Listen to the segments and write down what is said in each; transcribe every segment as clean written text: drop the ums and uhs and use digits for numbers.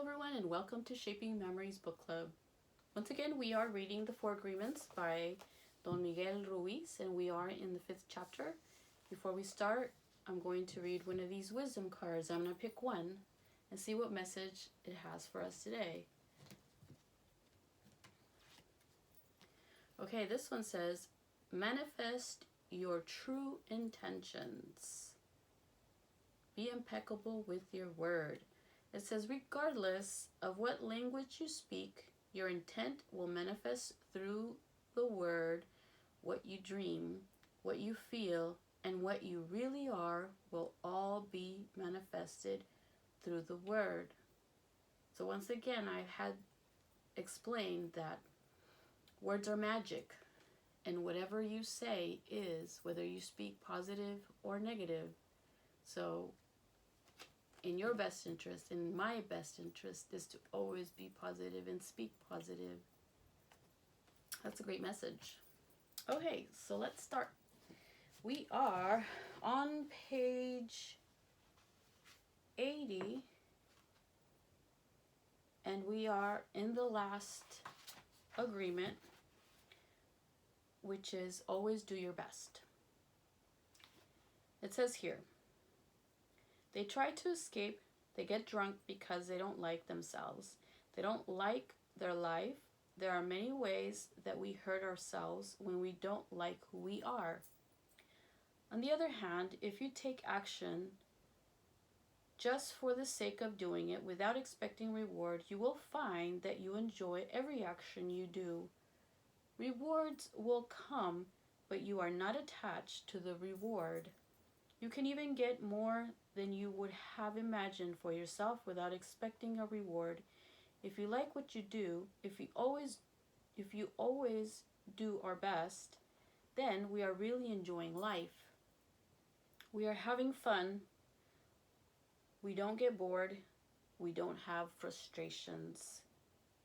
everyone, and welcome to Shaping Memories Book Club. Once again, we are reading The Four Agreements by Don Miguel Ruiz, and we are in the 5th chapter. Before we start, I'm going to read one of these wisdom cards. I'm going to pick one and see what message it has for us today. Okay, this one says, manifest your true intentions. Be impeccable with your word. It says, regardless of what language you speak, your intent will manifest through the word. What you dream, what you feel, and what you really are will all be manifested through the word. So once again, I had explained that words are magic, and whatever you say is, whether you speak positive or negative. So in your best interest, in my best interest, is to always be positive and speak positive. That's a great message. Okay, so let's start. We are on page 80, and we are in the last agreement, which is always do your best. It says here, they try to escape. They get drunk because they don't like themselves. They don't like their life. There are many ways that we hurt ourselves when we don't like who we are. On the other hand, if you take action just for the sake of doing it without expecting reward, you will find that you enjoy every action you do. Rewards will come, but you are not attached to the reward. You can even get more than you would have imagined for yourself without expecting a reward. If you like what you do, if you always do our best, then we are really enjoying life. We are having fun. We don't get bored. We don't have frustrations.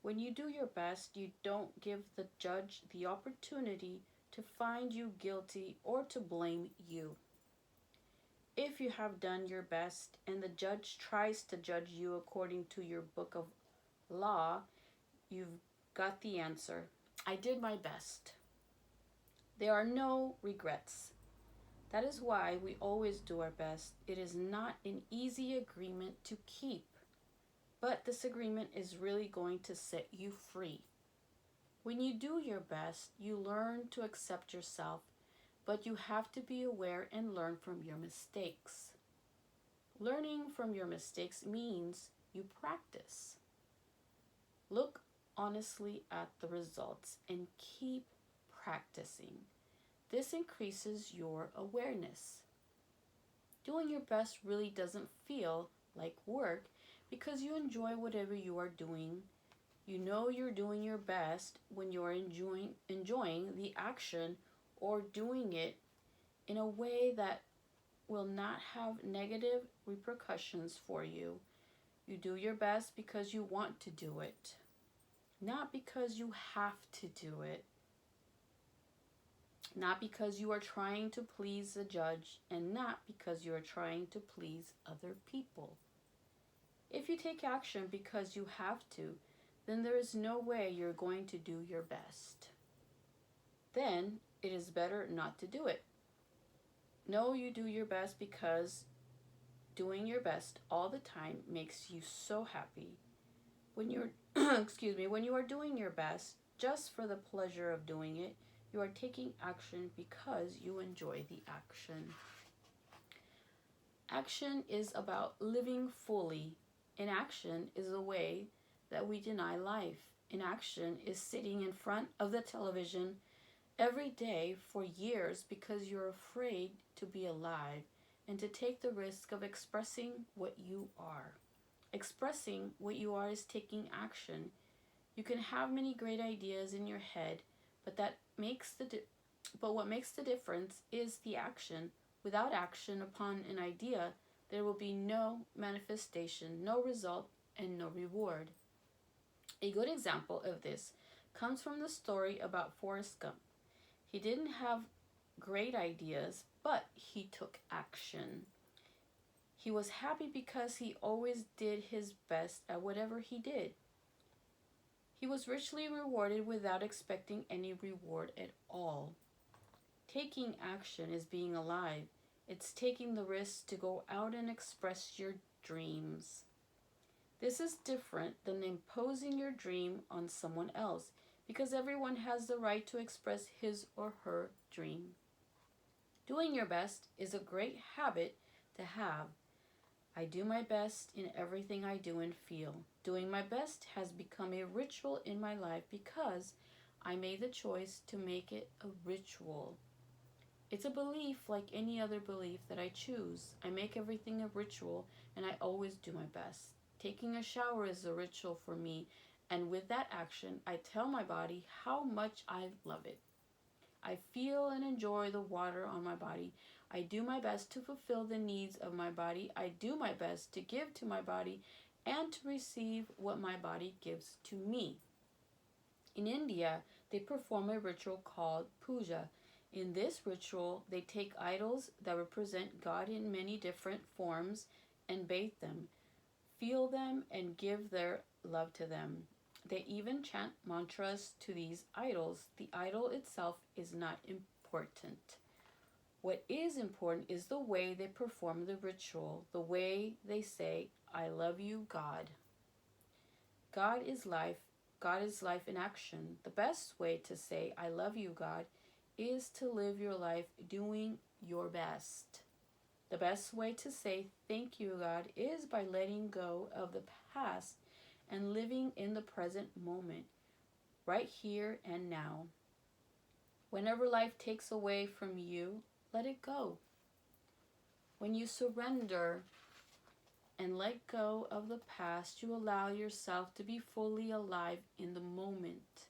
When you do your best, you don't give the judge the opportunity to find you guilty or to blame you. If you have done your best and the judge tries to judge you according to your book of law, you've got the answer. I did my best. There are no regrets. That is why we always do our best. It is not an easy agreement to keep, but this agreement is really going to set you free. When you do your best, you learn to accept yourself, but you have to be aware and learn from your mistakes. Learning from your mistakes means you practice. Look honestly at the results and keep practicing. This increases your awareness. Doing your best really doesn't feel like work because you enjoy whatever you are doing. You know you're doing your best when you're enjoying the action or doing it in a way that will not have negative repercussions for you. You do your best because you want to do it, not because you have to do it, not because you are trying to please the judge, and not because you are trying to please other people. If you take action because you have to, then there is no way you're going to do your best. Then it is better not to do it. No, you do your best because doing your best all the time makes you so happy. When you're when you are doing your best just for the pleasure of doing it, you are taking action because you enjoy the action. Action is about living fully. Inaction is the way that we deny life. Inaction is sitting in front of the television every day for years because you're afraid to be alive and to take the risk of expressing what you are. Expressing what you are is taking action. You can have many great ideas in your head, but what makes the difference is the action. Without action upon an idea, there will be no manifestation, no result, and no reward. A good example of this comes from the story about Forrest Gump. He didn't have great ideas, but he took action. He was happy because he always did his best at whatever he did. He was richly rewarded without expecting any reward at all. Taking action is being alive. It's taking the risk to go out and express your dreams. This is different than imposing your dream on someone else, because everyone has the right to express his or her dream. Doing your best is a great habit to have. I do my best in everything I do and feel. Doing my best has become a ritual in my life because I made the choice to make it a ritual. It's a belief like any other belief that I choose. I make everything a ritual and I always do my best. Taking a shower is a ritual for me, and with that action, I tell my body how much I love it. I feel and enjoy the water on my body. I do my best to fulfill the needs of my body. I do my best to give to my body and to receive what my body gives to me. In India, they perform a ritual called puja. In this ritual, they take idols that represent God in many different forms and bathe them, feel them, and give their love to them. They even chant mantras to these idols. The idol itself is not important. What is important is the way they perform the ritual, the way they say, I love you, God. God is life. God is life in action. The best way to say, I love you, God, is to live your life doing your best. The best way to say, thank you, God, is by letting go of the past and living in the present moment, right here and now. Whenever life takes away from you, let it go. When you surrender and let go of the past, you allow yourself to be fully alive in the moment.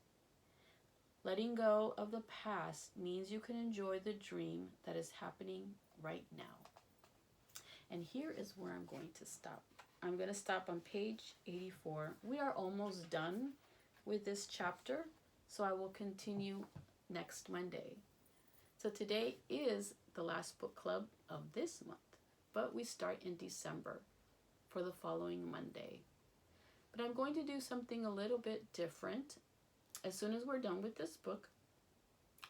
Letting go of the past means you can enjoy the dream that is happening right now. And here is where I'm going to stop. I'm going to stop on page 84. We are almost done with this chapter, so I will continue next Monday. So today is the last book club of this month, but we start in December for the following Monday. But I'm going to do something a little bit different. As soon as we're done with this book,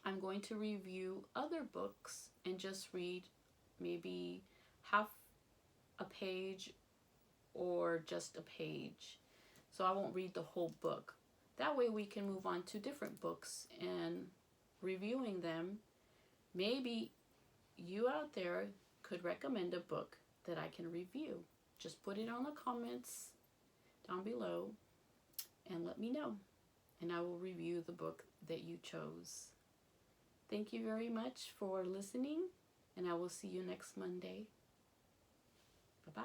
I'm going to review other books and just read maybe half a page or just a page. So I won't read the whole book. That way we can move on to different books and reviewing them. Maybe you out there could recommend a book that I can review. Just put it on the comments down below and let me know, and I will review the book that you chose. Thank you very much for listening, and I will see you next Monday. Bye-bye.